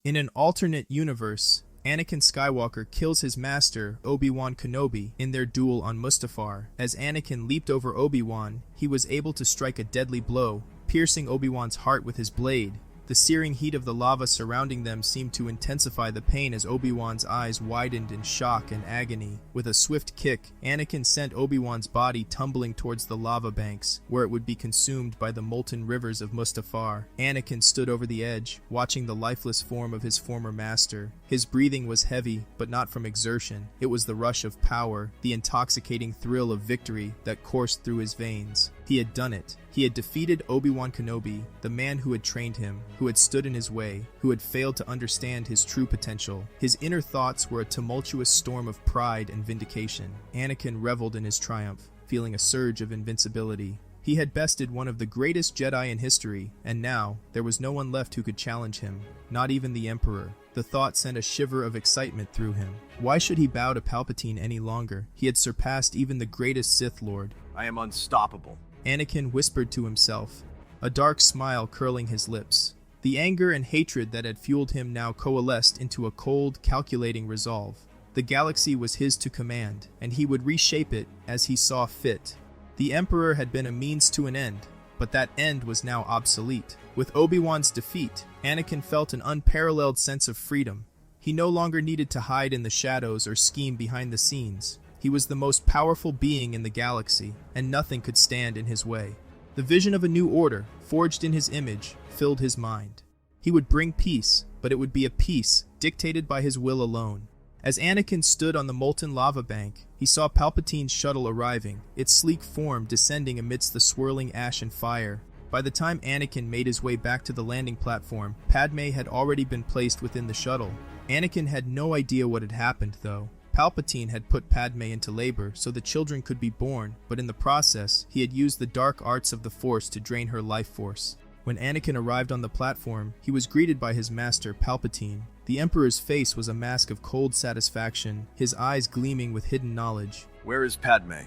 In an alternate universe, Anakin Skywalker kills his master, Obi Wan Kenobi, in their duel on Mustafar. As Anakin leaped over Obi Wan, he was able to strike a deadly blow, piercing Obi Wan's heart with his blade. The searing heat of the lava surrounding them seemed to intensify the pain as Obi-Wan's eyes widened in shock and agony. With a swift kick, Anakin sent Obi-Wan's body tumbling towards the lava banks, where it would be consumed by the molten rivers of Mustafar. Anakin stood over the edge, watching the lifeless form of his former master. His breathing was heavy, but not from exertion. It was the rush of power, the intoxicating thrill of victory that coursed through his veins. He had done it. He had defeated Obi-Wan Kenobi, the man who had trained him, who had stood in his way, who had failed to understand his true potential. His inner thoughts were a tumultuous storm of pride and vindication. Anakin reveled in his triumph, feeling a surge of invincibility. He had bested one of the greatest Jedi in history, and now, there was no one left who could challenge him, not even the Emperor. The thought sent a shiver of excitement through him. Why should he bow to Palpatine any longer? He had surpassed even the greatest Sith Lord. I am unstoppable. Anakin whispered to himself, a dark smile curling his lips. The anger and hatred that had fueled him now coalesced into a cold, calculating resolve. The galaxy was his to command, and he would reshape it as he saw fit. The Emperor had been a means to an end, but that end was now obsolete. With Obi-Wan's defeat, Anakin felt an unparalleled sense of freedom. He no longer needed to hide in the shadows or scheme behind the scenes. He was the most powerful being in the galaxy, and nothing could stand in his way. The vision of a new order, forged in his image, filled his mind. He would bring peace, but it would be a peace dictated by his will alone. As Anakin stood on the molten lava bank, he saw Palpatine's shuttle arriving, its sleek form descending amidst the swirling ash and fire. By the time Anakin made his way back to the landing platform, Padme had already been placed within the shuttle. Anakin had no idea what had happened, though. Palpatine had put Padme into labor so the children could be born, but in the process, he had used the dark arts of the Force to drain her life force. When Anakin arrived on the platform, he was greeted by his master, Palpatine. The Emperor's face was a mask of cold satisfaction, his eyes gleaming with hidden knowledge. Where is Padme?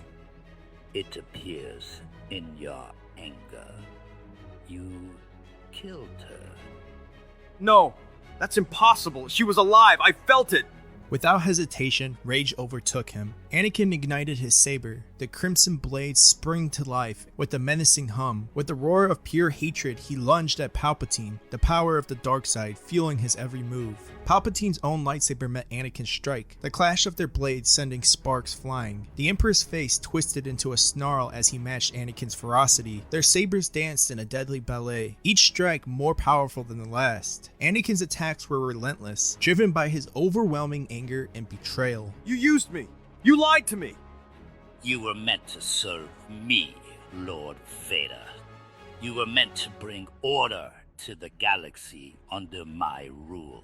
It appears in your anger. You killed her. No, that's impossible. She was alive. I felt it. Without hesitation, rage overtook him. Anakin ignited his saber, the crimson blade sprang to life with a menacing hum. With a roar of pure hatred, he lunged at Palpatine, the power of the dark side fueling his every move. Palpatine's own lightsaber met Anakin's strike, the clash of their blades sending sparks flying. The Emperor's face twisted into a snarl as he matched Anakin's ferocity. Their sabers danced in a deadly ballet, each strike more powerful than the last. Anakin's attacks were relentless, driven by his overwhelming anger and betrayal. You used me. You lied to me. You were meant to serve me, Lord Vader. You were meant to bring order to the galaxy under my rule.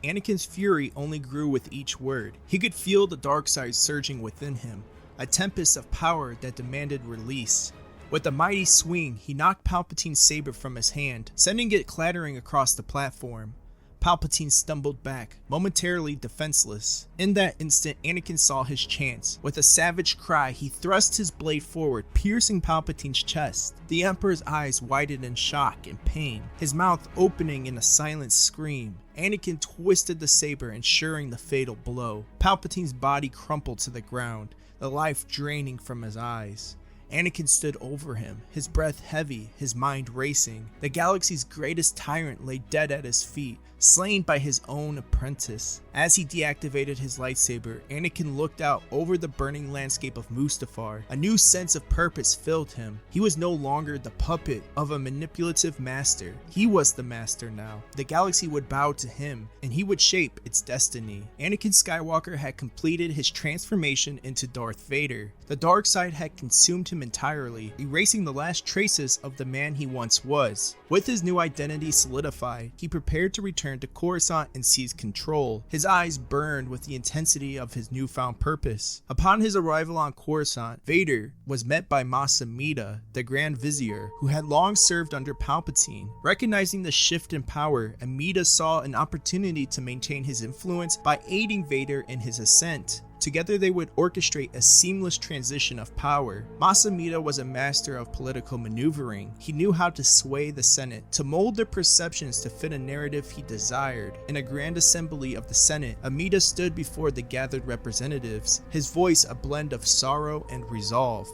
Anakin's fury only grew with each word. He could feel the dark side surging within him, a tempest of power that demanded release. With a mighty swing, he knocked Palpatine's saber from his hand, sending it clattering across the platform. Palpatine stumbled back, momentarily defenseless. In that instant, Anakin saw his chance. With a savage cry, he thrust his blade forward, piercing Palpatine's chest. The Emperor's eyes widened in shock and pain, his mouth opening in a silent scream. Anakin twisted the saber, ensuring the fatal blow. Palpatine's body crumpled to the ground, the life draining from his eyes. Anakin stood over him, his breath heavy, his mind racing. The galaxy's greatest tyrant lay dead at his feet, slain by his own apprentice. As he deactivated his lightsaber, Anakin looked out over the burning landscape of Mustafar. A new sense of purpose filled him. He was no longer the puppet of a manipulative master. He was the master now. The galaxy would bow to him, and he would shape its destiny. Anakin Skywalker had completed his transformation into Darth Vader. The dark side had consumed him entirely, erasing the last traces of the man he once was. With his new identity solidified, he prepared to return to Coruscant and seize control. His eyes burned with the intensity of his newfound purpose. Upon his arrival on Coruscant, Vader was met by Mas Amedda, the Grand Vizier, who had long served under Palpatine. Recognizing the shift in power, Amedda saw an opportunity to maintain his influence by aiding Vader in his ascent. Together they would orchestrate a seamless transition of power. Mas Amedda was a master of political maneuvering. He knew how to sway the Senate, to mold their perceptions to fit a narrative he desired. In a grand assembly of the Senate, Amedda stood before the gathered representatives, his voice a blend of sorrow and resolve.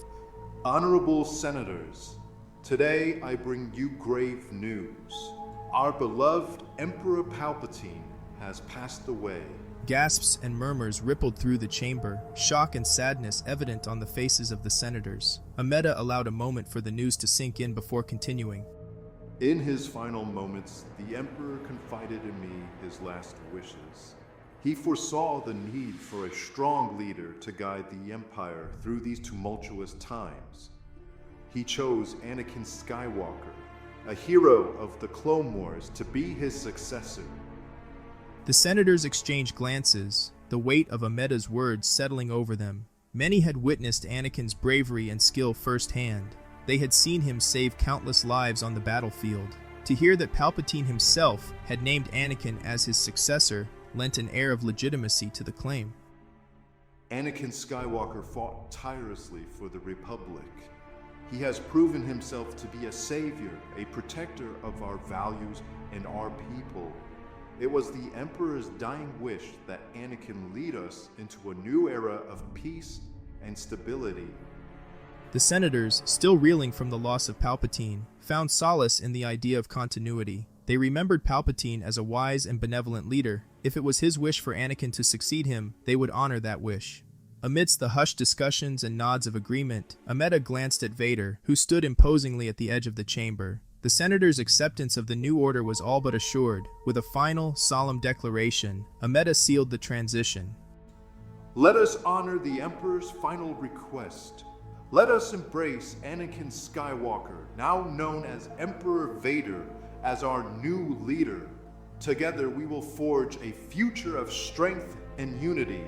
Honorable Senators, today I bring you grave news. Our beloved Emperor Palpatine has passed away. Gasps and murmurs rippled through the chamber, shock and sadness evident on the faces of the senators. Amedda allowed a moment for the news to sink in before continuing. In his final moments, the Emperor confided in me his last wishes. He foresaw the need for a strong leader to guide the Empire through these tumultuous times. He chose Anakin Skywalker, a hero of the Clone Wars, to be his successor. The senators exchanged glances, the weight of Amedda's words settling over them. Many had witnessed Anakin's bravery and skill firsthand. They had seen him save countless lives on the battlefield. To hear that Palpatine himself had named Anakin as his successor lent an air of legitimacy to the claim. Anakin Skywalker fought tirelessly for the Republic. He has proven himself to be a savior, a protector of our values and our people. It was the Emperor's dying wish that Anakin lead us into a new era of peace and stability. The senators, still reeling from the loss of Palpatine, found solace in the idea of continuity. They remembered Palpatine as a wise and benevolent leader. If it was his wish for Anakin to succeed him, they would honor that wish. Amidst the hushed discussions and nods of agreement, Amedda glanced at Vader, who stood imposingly at the edge of the chamber. The senators' acceptance of the new order was all but assured. With a final, solemn declaration, Amedda sealed the transition. Let us honor the Emperor's final request. Let us embrace Anakin Skywalker, now known as Emperor Vader, as our new leader. Together we will forge a future of strength and unity.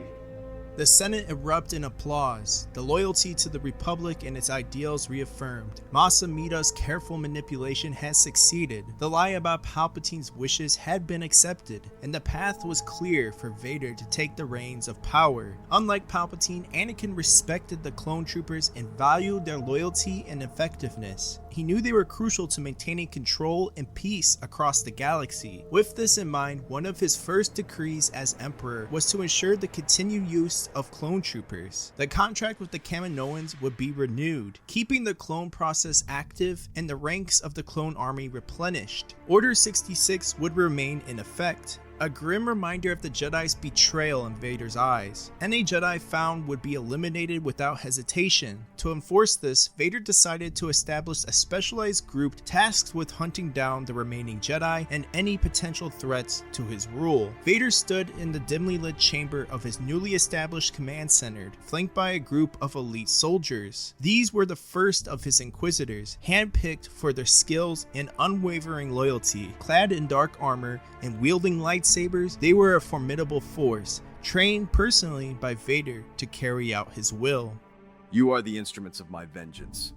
The Senate erupted in applause, the loyalty to the Republic and its ideals reaffirmed. Mas Amedda's careful manipulation had succeeded. The lie about Palpatine's wishes had been accepted, and the path was clear for Vader to take the reins of power. Unlike Palpatine, Anakin respected the clone troopers and valued their loyalty and effectiveness. He knew they were crucial to maintaining control and peace across the galaxy. With this in mind, one of his first decrees as Emperor was to ensure the continued use of clone troopers. The contract with the Kaminoans would be renewed, keeping the clone process active and the ranks of the clone army replenished. Order 66 would remain in effect, a grim reminder of the Jedi's betrayal in Vader's eyes. Any Jedi found would be eliminated without hesitation. To enforce this, Vader decided to establish a specialized group tasked with hunting down the remaining Jedi and any potential threats to his rule. Vader stood in the dimly lit chamber of his newly established command center, flanked by a group of elite soldiers. These were the first of his Inquisitors, handpicked for their skills and unwavering loyalty. Clad in dark armor and wielding lightsabers, they were a formidable force, trained personally by Vader to carry out his will. You are the instruments of my vengeance.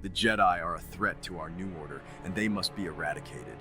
The Jedi are a threat to our new order, and they must be eradicated.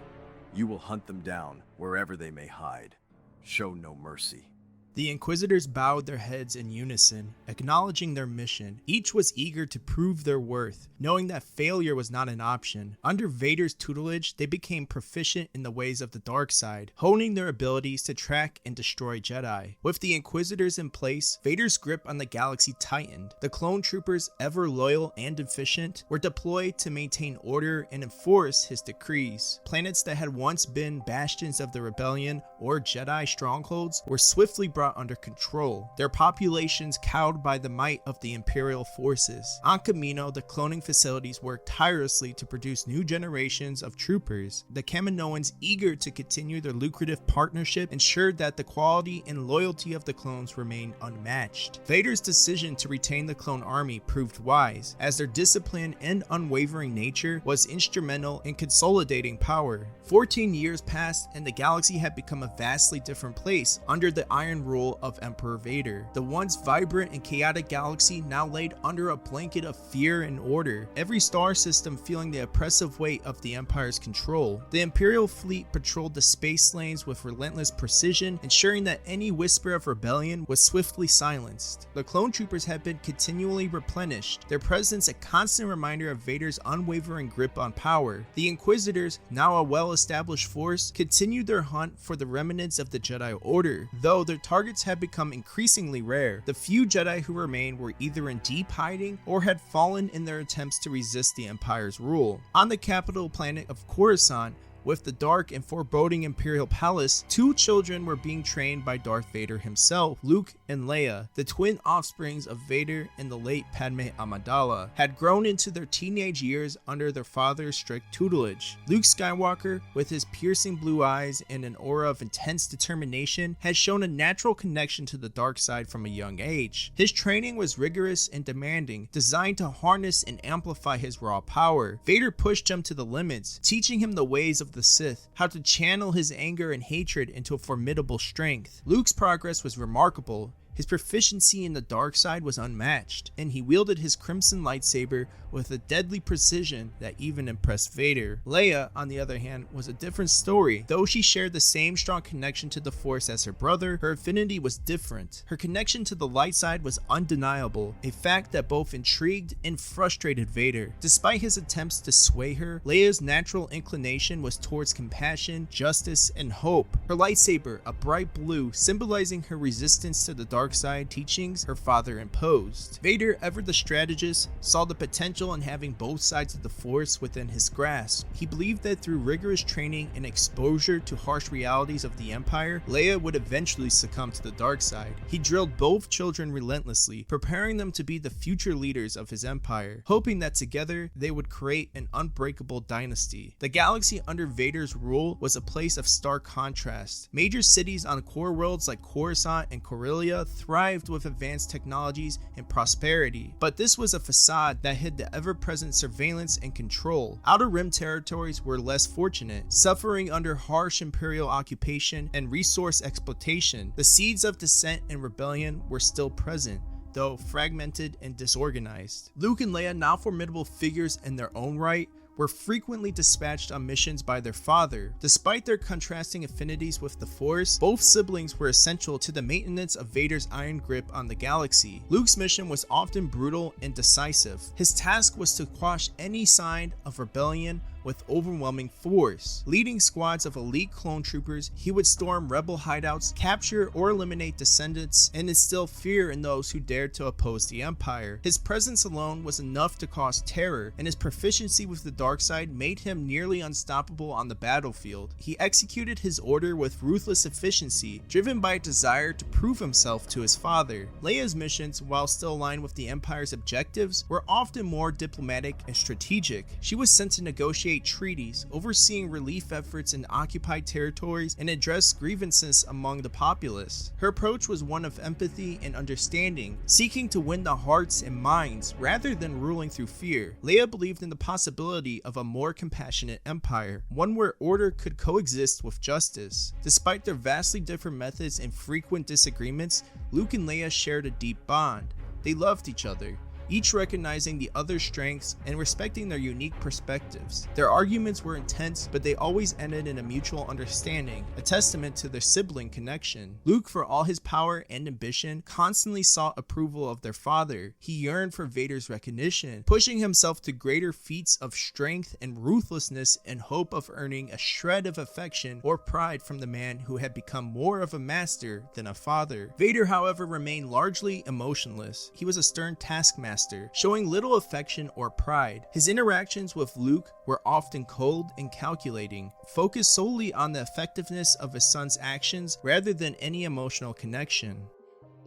You will hunt them down wherever they may hide. Show no mercy. The Inquisitors bowed their heads in unison, acknowledging their mission. Each was eager to prove their worth, knowing that failure was not an option. Under Vader's tutelage, they became proficient in the ways of the dark side, honing their abilities to track and destroy Jedi. With the Inquisitors in place, Vader's grip on the galaxy tightened. The clone troopers, ever loyal and efficient, were deployed to maintain order and enforce his decrees. Planets that had once been bastions of the rebellion or Jedi strongholds were swiftly brought under control, their populations cowed by the might of the Imperial forces. On Kamino, the cloning facilities worked tirelessly to produce new generations of troopers. The Kaminoans, eager to continue their lucrative partnership, ensured that the quality and loyalty of the clones remained unmatched. Vader's decision to retain the clone army proved wise, as their discipline and unwavering nature was instrumental in consolidating power. 14 years passed, and the galaxy had become a a vastly different place under the iron rule of Emperor Vader. The once vibrant and chaotic galaxy now laid under a blanket of fear and order, every star system feeling the oppressive weight of the Empire's control. The Imperial fleet patrolled the space lanes with relentless precision, ensuring that any whisper of rebellion was swiftly silenced. The clone troopers had been continually replenished, their presence a constant reminder of Vader's unwavering grip on power. The Inquisitors, now a well-established force, continued their hunt for the remnants of the Jedi Order. Though their targets had become increasingly rare, the few Jedi who remained were either in deep hiding or had fallen in their attempts to resist the Empire's rule. On the capital planet of Coruscant, with the dark and foreboding Imperial Palace, two children were being trained by Darth Vader himself. Luke and Leia, the twin offsprings of Vader and the late Padme Amidala, had grown into their teenage years under their father's strict tutelage. Luke Skywalker, with his piercing blue eyes and an aura of intense determination, had shown a natural connection to the dark side from a young age. His training was rigorous and demanding, designed to harness and amplify his raw power. Vader pushed him to the limits, teaching him the ways of the Sith, how to channel his anger and hatred into a formidable strength. Luke's progress was remarkable. His proficiency in the dark side was unmatched, and he wielded his crimson lightsaber with a deadly precision that even impressed Vader. Leia, on the other hand, was a different story. Though she shared the same strong connection to the Force as her brother, her affinity was different. Her connection to the light side was undeniable, a fact that both intrigued and frustrated Vader. Despite his attempts to sway her, Leia's natural inclination was towards compassion, justice, and hope. Her lightsaber, a bright blue, symbolizing her resistance to the dark side teachings her father imposed. Vader, ever the strategist, saw the potential in having both sides of the Force within his grasp. He believed that through rigorous training and exposure to harsh realities of the Empire, Leia would eventually succumb to the dark side. He drilled both children relentlessly, preparing them to be the future leaders of his empire, hoping that together they would create an unbreakable dynasty. The galaxy under Vader's rule was a place of stark contrast. Major cities on core worlds like Coruscant and Corellia thrived with advanced technologies and prosperity, but this was a facade that hid the ever-present surveillance and control. Outer Rim territories were less fortunate, suffering under harsh imperial occupation and resource exploitation. The seeds of dissent and rebellion were still present, though fragmented and disorganized. Luke and Leia, now formidable figures in their own right, were frequently dispatched on missions by their father. Despite their contrasting affinities with the Force, both siblings were essential to the maintenance of Vader's iron grip on the galaxy. Luke's mission was often brutal and decisive. His task was to quash any sign of rebellion with overwhelming force. Leading squads of elite clone troopers, he would storm rebel hideouts, capture or eliminate descendants, and instill fear in those who dared to oppose the Empire. His presence alone was enough to cause terror, and his proficiency with the dark side made him nearly unstoppable on the battlefield. He executed his order with ruthless efficiency, driven by a desire to prove himself to his father. Leia's missions, while still aligned with the Empire's objectives, were often more diplomatic and strategic. She was sent to negotiate treaties, overseeing relief efforts in occupied territories, and address grievances among the populace. Her approach was one of empathy and understanding, seeking to win the hearts and minds rather than ruling through fear. Leia believed in the possibility of a more compassionate empire, one where order could coexist with justice. Despite their vastly different methods and frequent disagreements, Luke and Leia shared a deep bond. They loved each other, each recognizing the other's strengths and respecting their unique perspectives. Their arguments were intense, but they always ended in a mutual understanding, a testament to their sibling connection. Luke, for all his power and ambition, constantly sought approval of their father. He yearned for Vader's recognition, pushing himself to greater feats of strength and ruthlessness in hope of earning a shred of affection or pride from the man who had become more of a master than a father. Vader, however, remained largely emotionless. He was a stern taskmaster, showing little affection or pride. His interactions with Luke were often cold and calculating, focused solely on the effectiveness of his son's actions rather than any emotional connection.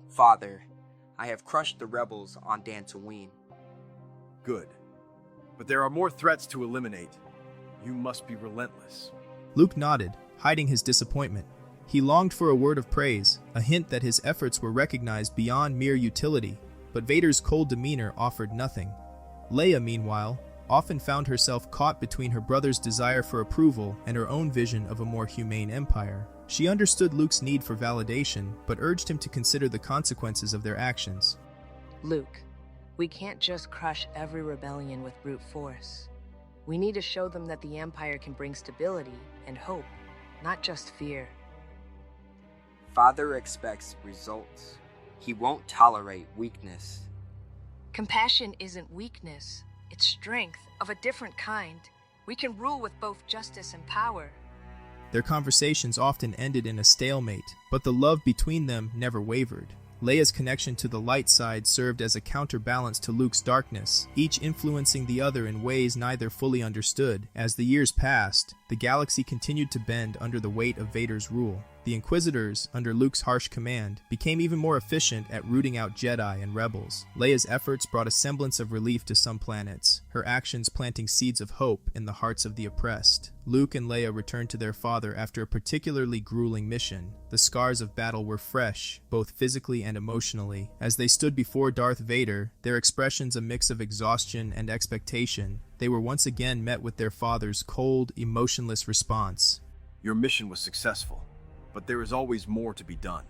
Father, I have crushed the rebels on Dantooine. Good. But there are more threats to eliminate. You must be relentless. Luke nodded, hiding his disappointment. He longed for a word of praise, a hint that his efforts were recognized beyond mere utility. But Vader's cold demeanor offered nothing. Leia, meanwhile, often found herself caught between her brother's desire for approval and her own vision of a more humane empire. She understood Luke's need for validation, but urged him to consider the consequences of their actions. Luke, we can't just crush every rebellion with brute force. We need to show them that the Empire can bring stability and hope, not just fear. Father expects results. He won't tolerate weakness. Compassion isn't weakness, it's strength of a different kind. We can rule with both justice and power. Their conversations often ended in a stalemate, but the love between them never wavered. Leia's connection to the light side served as a counterbalance to Luke's darkness, each influencing the other in ways neither fully understood. As the years passed, the galaxy continued to bend under the weight of Vader's rule. The Inquisitors, under Luke's harsh command, became even more efficient at rooting out Jedi and rebels. Leia's efforts brought a semblance of relief to some planets, her actions planting seeds of hope in the hearts of the oppressed. Luke and Leia returned to their father after a particularly grueling mission. The scars of battle were fresh, both physically and emotionally. As they stood before Darth Vader, their expressions a mix of exhaustion and expectation, they were once again met with their father's cold, emotionless response. Your mission was successful, but there is always more to be done.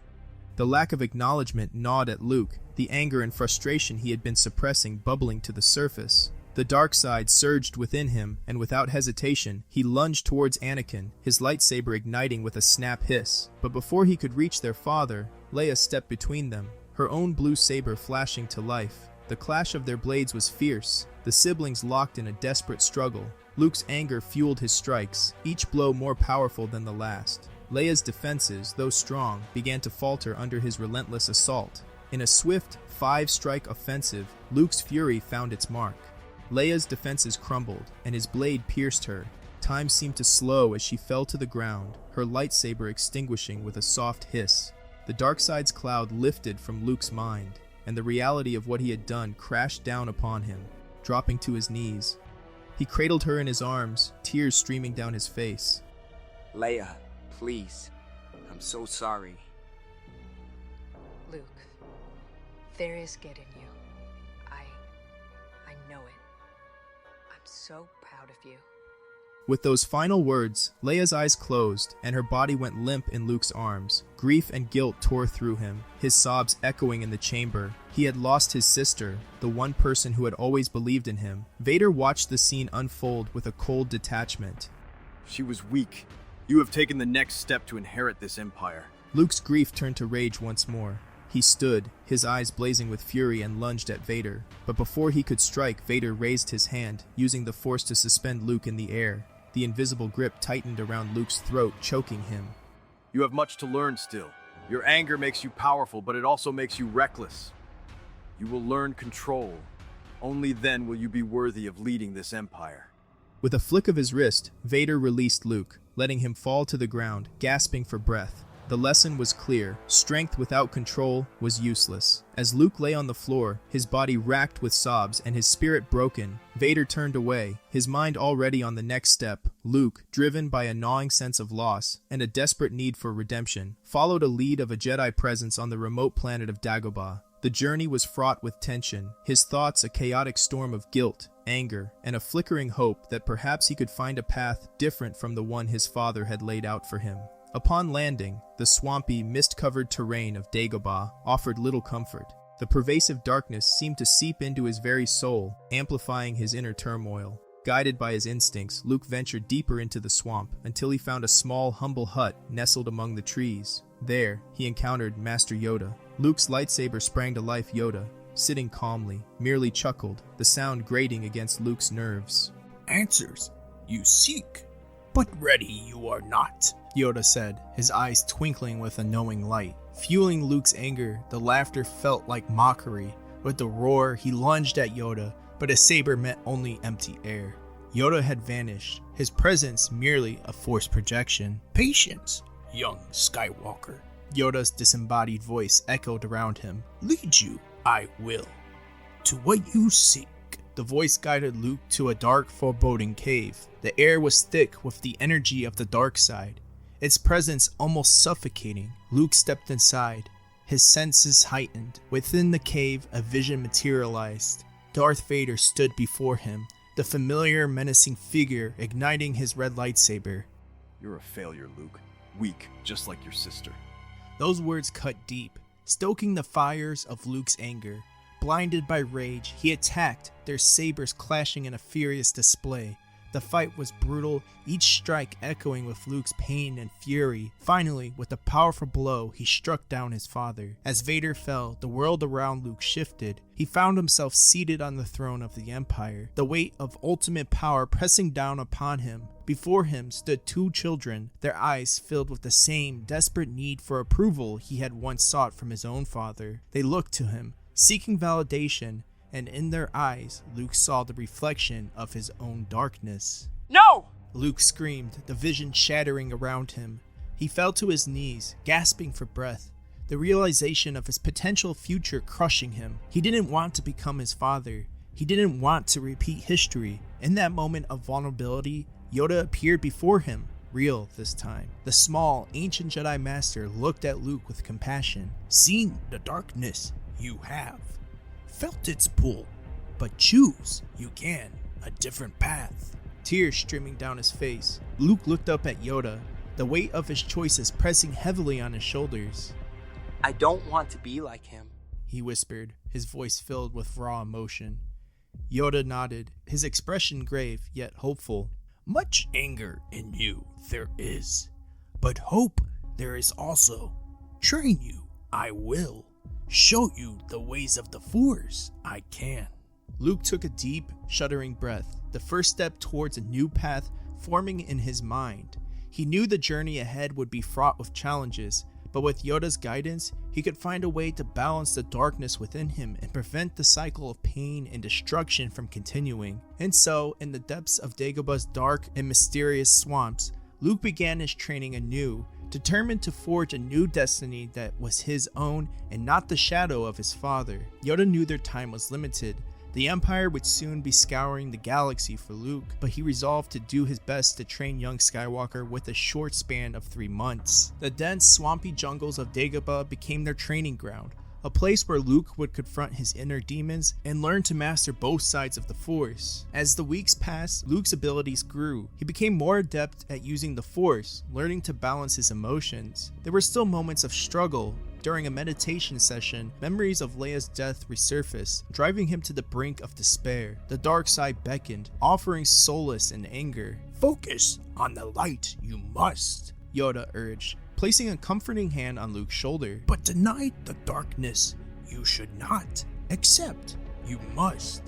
The lack of acknowledgement gnawed at Luke, the anger and frustration he had been suppressing bubbling to the surface. The dark side surged within him, and without hesitation, he lunged towards Anakin, his lightsaber igniting with a snap hiss. But before he could reach their father, Leia stepped between them, her own blue saber flashing to life. The clash of their blades was fierce, the siblings locked in a desperate struggle. Luke's anger fueled his strikes, each blow more powerful than the last. Leia's defenses, though strong, began to falter under his relentless assault. In a swift, 5-strike offensive, Luke's fury found its mark. Leia's defenses crumbled, and his blade pierced her. Time seemed to slow as she fell to the ground, her lightsaber extinguishing with a soft hiss. The darkside's cloud lifted from Luke's mind, and the reality of what he had done crashed down upon him, dropping to his knees. He cradled her in his arms, tears streaming down his face. Leia, please. I'm so sorry. Luke, there is good in you. I know it. I'm so proud of you. With those final words, Leia's eyes closed, and her body went limp in Luke's arms. Grief and guilt tore through him, his sobs echoing in the chamber. He had lost his sister, the one person who had always believed in him. Vader watched the scene unfold with a cold detachment. She was weak. You have taken the next step to inherit this empire. Luke's grief turned to rage once more. He stood, his eyes blazing with fury, and lunged at Vader. But before he could strike, Vader raised his hand, using the Force to suspend Luke in the air. The invisible grip tightened around Luke's throat, choking him. You have much to learn still. Your anger makes you powerful, but it also makes you reckless. You will learn control. Only then will you be worthy of leading this empire. With a flick of his wrist, Vader released Luke, letting him fall to the ground, gasping for breath. The lesson was clear. Strength without control was useless. As Luke lay on the floor, his body racked with sobs and his spirit broken, Vader turned away, his mind already on the next step. Luke, driven by a gnawing sense of loss and a desperate need for redemption, followed a lead of a Jedi presence on the remote planet of Dagobah. The journey was fraught with tension, his thoughts a chaotic storm of guilt, anger, and a flickering hope that perhaps he could find a path different from the one his father had laid out for him. Upon landing, the swampy, mist-covered terrain of Dagobah offered little comfort. The pervasive darkness seemed to seep into his very soul, amplifying his inner turmoil. Guided by his instincts, Luke ventured deeper into the swamp until he found a small, humble hut nestled among the trees. There, he encountered Master Yoda. Luke's lightsaber sprang to life. Yoda, sitting calmly, merely chuckled, the sound grating against Luke's nerves. "Answers you seek, but ready you are not," Yoda said, his eyes twinkling with a knowing light. Fueling Luke's anger, the laughter felt like mockery. With the roar, he lunged at Yoda, but his saber met only empty air. Yoda had vanished, his presence merely a force projection. "Patience, young Skywalker," Yoda's disembodied voice echoed around him. "Lead you, I will, to what you seek." The voice guided Luke to a dark, foreboding cave. The air was thick with the energy of the dark side, its presence almost suffocating. Luke stepped inside, his senses heightened. Within the cave, a vision materialized. Darth Vader stood before him, the familiar, menacing figure igniting his red lightsaber. You're a failure, Luke. Weak, just like your sister. Those words cut deep, stoking the fires of Luke's anger. Blinded by rage, he attacked, their sabers clashing in a furious display. The fight was brutal, each strike echoing with Luke's pain and fury. Finally, with a powerful blow, he struck down his father. As Vader fell, the world around Luke shifted. He found himself seated on the throne of the Empire, the weight of ultimate power pressing down upon him. Before him stood two children, their eyes filled with the same desperate need for approval he had once sought from his own father. They looked to him, seeking validation, and in their eyes, Luke saw the reflection of his own darkness. No! Luke screamed, the vision shattering around him. He fell to his knees, gasping for breath, the realization of his potential future crushing him. He didn't want to become his father. He didn't want to repeat history. In that moment of vulnerability, Yoda appeared before him, real this time. The small, ancient Jedi Master looked at Luke with compassion. Seen the darkness, you have. Felt its pull, but choose, you can, a different path. Tears streaming down his face, Luke looked up at Yoda, the weight of his choices pressing heavily on his shoulders. I don't want to be like him, he whispered, his voice filled with raw emotion. Yoda nodded, his expression grave yet hopeful. Much anger in you there is, but hope there is also. Train you, I will. Show you the ways of the Force, I can. Luke took a deep, shuddering breath, the first step towards a new path forming in his mind. He knew the journey ahead would be fraught with challenges, but with Yoda's guidance, he could find a way to balance the darkness within him and prevent the cycle of pain and destruction from continuing. And so, in the depths of Dagobah's dark and mysterious swamps, Luke began his training anew, determined to forge a new destiny that was his own and not the shadow of his father. Yoda knew their time was limited. The Empire would soon be scouring the galaxy for Luke, but he resolved to do his best to train young Skywalker with a short span of 3 months. The dense, swampy jungles of Dagobah became their training ground, a place where Luke would confront his inner demons and learn to master both sides of the Force. As the weeks passed, Luke's abilities grew. He became more adept at using the Force, learning to balance his emotions. There were still moments of struggle. During a meditation session, memories of Leia's death resurfaced, driving him to the brink of despair. The dark side beckoned, offering solace in anger. Focus on the light, you must, Yoda urged, placing a comforting hand on Luke's shoulder. But deny the darkness, you should not. Accept, you must,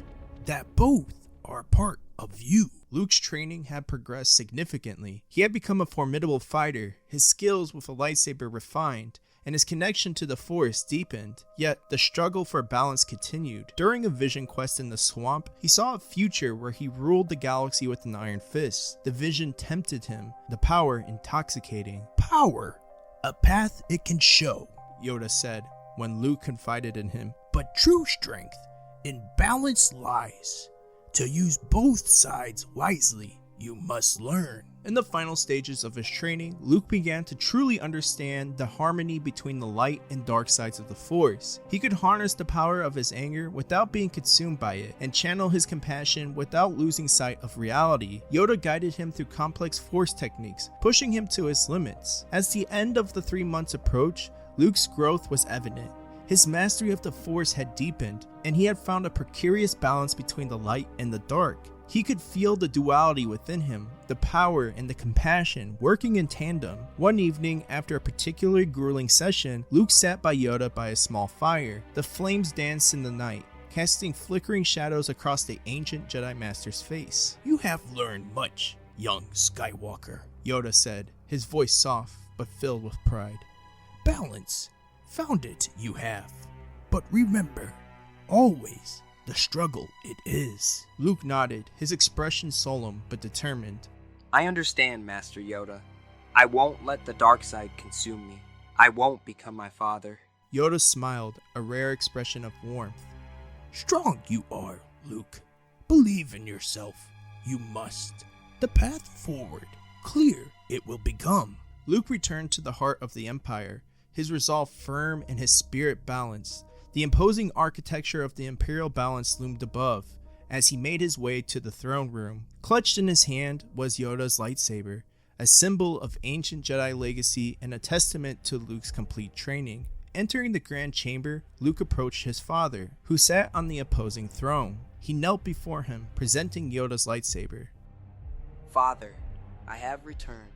that both are part of you. Luke's training had progressed significantly. He had become a formidable fighter, his skills with a lightsaber refined, and his connection to the Force deepened. Yet, the struggle for balance continued. During a vision quest in the swamp, he saw a future where he ruled the galaxy with an iron fist. The vision tempted him, the power intoxicating. Power, a path it can show, Yoda said, when Luke confided in him. But true strength in balance lies. To use both sides wisely, you must learn. In the final stages of his training, Luke began to truly understand the harmony between the light and dark sides of the Force. He could harness the power of his anger without being consumed by it, and channel his compassion without losing sight of reality. Yoda guided him through complex Force techniques, pushing him to his limits. As the end of the 3 months approached, Luke's growth was evident. His mastery of the Force had deepened, and he had found a precarious balance between the light and the dark. He could feel the duality within him, the power and the compassion working in tandem. One evening, after a particularly grueling session, Luke sat by Yoda by a small fire. The flames danced in the night, casting flickering shadows across the ancient Jedi Master's face. You have learned much, young Skywalker, Yoda said, his voice soft but filled with pride. Balance, found it you have. But remember, always, the struggle it is. Luke nodded, his expression solemn but determined. I understand, Master Yoda. I won't let the dark side consume me. I won't become my father. Yoda smiled, a rare expression of warmth. Strong you are, Luke. Believe in yourself. You must. The path forward, clear it will become. Luke returned to the heart of the Empire, his resolve firm and his spirit balanced. The imposing architecture of the Imperial balance loomed above. As he made his way to the throne room, clutched in his hand was Yoda's lightsaber, a symbol of ancient Jedi legacy and a testament to Luke's complete training. Entering the Grand Chamber, Luke approached his father, who sat on the opposing throne. He knelt before him, presenting Yoda's lightsaber. Father, I have returned.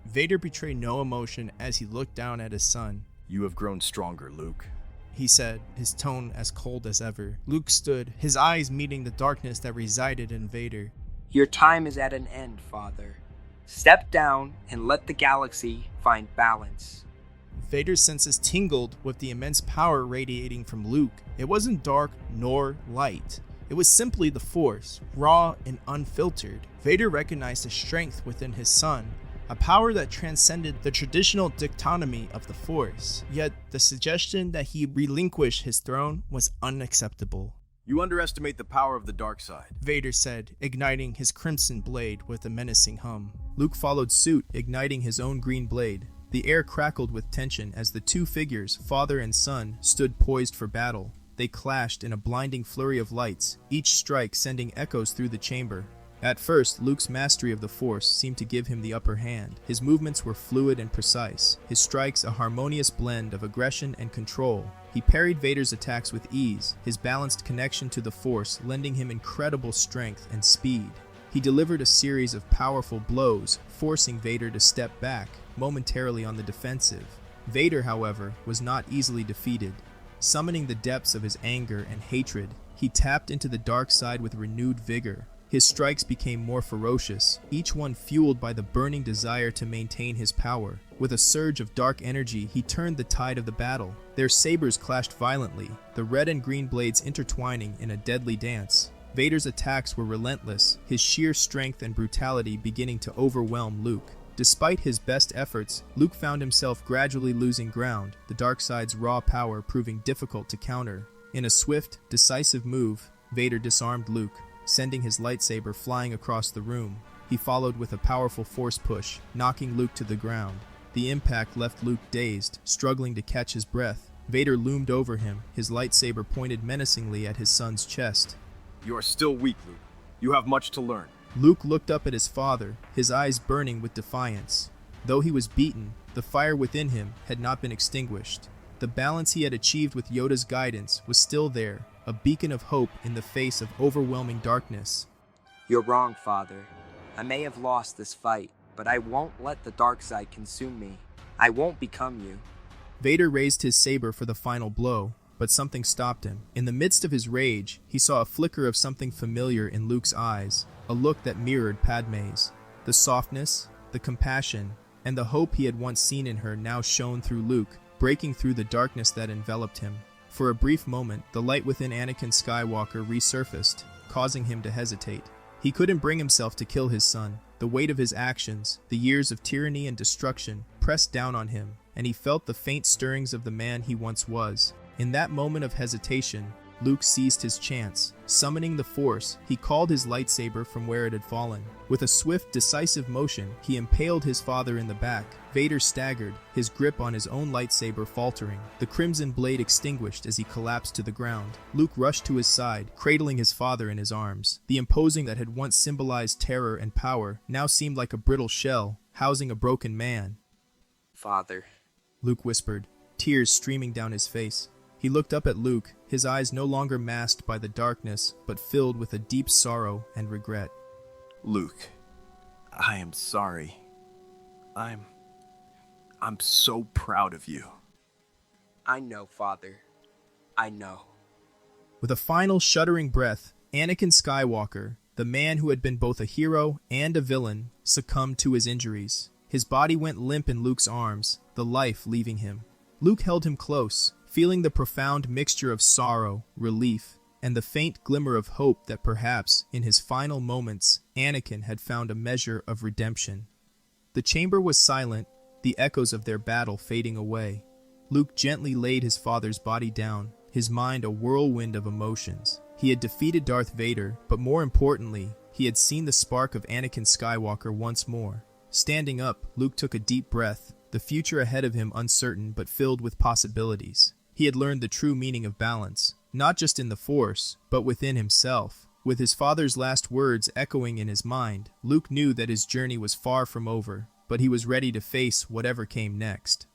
Vader betrayed no emotion as he looked down at his son. You have grown stronger, Luke, he said, his tone as cold as ever. Luke stood, his eyes meeting the darkness that resided in Vader. Your time is at an end, Father. Step down and let the galaxy find balance. Vader's senses tingled with the immense power radiating from Luke. It wasn't dark nor light. It was simply the Force, raw and unfiltered. Vader recognized the strength within his son, a power that transcended the traditional dichotomy of the Force. Yet, the suggestion that he relinquish his throne was unacceptable. You underestimate the power of the dark side, Vader said, igniting his crimson blade with a menacing hum. Luke followed suit, igniting his own green blade. The air crackled with tension as the two figures, father and son, stood poised for battle. They clashed in a blinding flurry of lights, each strike sending echoes through the chamber. At first, Luke's mastery of the Force seemed to give him the upper hand. His movements were fluid and precise, his strikes a harmonious blend of aggression and control. He parried Vader's attacks with ease, his balanced connection to the Force lending him incredible strength and speed. He delivered a series of powerful blows, forcing Vader to step back, momentarily on the defensive. Vader, however, was not easily defeated. Summoning the depths of his anger and hatred, he tapped into the dark side with renewed vigor. His strikes became more ferocious, each one fueled by the burning desire to maintain his power. With a surge of dark energy, he turned the tide of the battle. Their sabers clashed violently, the red and green blades intertwining in a deadly dance. Vader's attacks were relentless, his sheer strength and brutality beginning to overwhelm Luke. Despite his best efforts, Luke found himself gradually losing ground, the dark side's raw power proving difficult to counter. In a swift, decisive move, Vader disarmed Luke, sending his lightsaber flying across the room. He followed with a powerful force push, knocking Luke to the ground. The impact left Luke dazed, struggling to catch his breath. Vader loomed over him, his lightsaber pointed menacingly at his son's chest. You are still weak, Luke. You have much to learn. Luke looked up at his father, his eyes burning with defiance. Though he was beaten, the fire within him had not been extinguished. The balance he had achieved with Yoda's guidance was still there, a beacon of hope in the face of overwhelming darkness. You're wrong, Father. I may have lost this fight, but I won't let the dark side consume me. I won't become you. Vader raised his saber for the final blow, but something stopped him. In the midst of his rage, he saw a flicker of something familiar in Luke's eyes, a look that mirrored Padme's. The softness, the compassion, and the hope he had once seen in her now shone through Luke, breaking through the darkness that enveloped him. For a brief moment, the light within Anakin Skywalker resurfaced, causing him to hesitate. He couldn't bring himself to kill his son. The weight of his actions, the years of tyranny and destruction, pressed down on him, and he felt the faint stirrings of the man he once was. In that moment of hesitation, Luke seized his chance. Summoning the Force, he called his lightsaber from where it had fallen. With a swift, decisive motion, he impaled his father in the back. Vader staggered, his grip on his own lightsaber faltering. The crimson blade extinguished as he collapsed to the ground. Luke rushed to his side, cradling his father in his arms. The imposing that had once symbolized terror and power now seemed like a brittle shell, housing a broken man. Father, Luke whispered, tears streaming down his face. He looked up at Luke, his eyes no longer masked by the darkness, but filled with a deep sorrow and regret. Luke, I am sorry. I'm so proud of you. I know, Father. I know. With a final shuddering breath, Anakin Skywalker, the man who had been both a hero and a villain, succumbed to his injuries. His body went limp in Luke's arms, the life leaving him. Luke held him close, feeling the profound mixture of sorrow, relief, and the faint glimmer of hope that perhaps, in his final moments, Anakin had found a measure of redemption. The chamber was silent, the echoes of their battle fading away. Luke gently laid his father's body down, his mind a whirlwind of emotions. He had defeated Darth Vader, but more importantly, he had seen the spark of Anakin Skywalker once more. Standing up, Luke took a deep breath, the future ahead of him uncertain but filled with possibilities. He had learned the true meaning of balance, not just in the Force, but within himself. With his father's last words echoing in his mind, Luke knew that his journey was far from over, but he was ready to face whatever came next.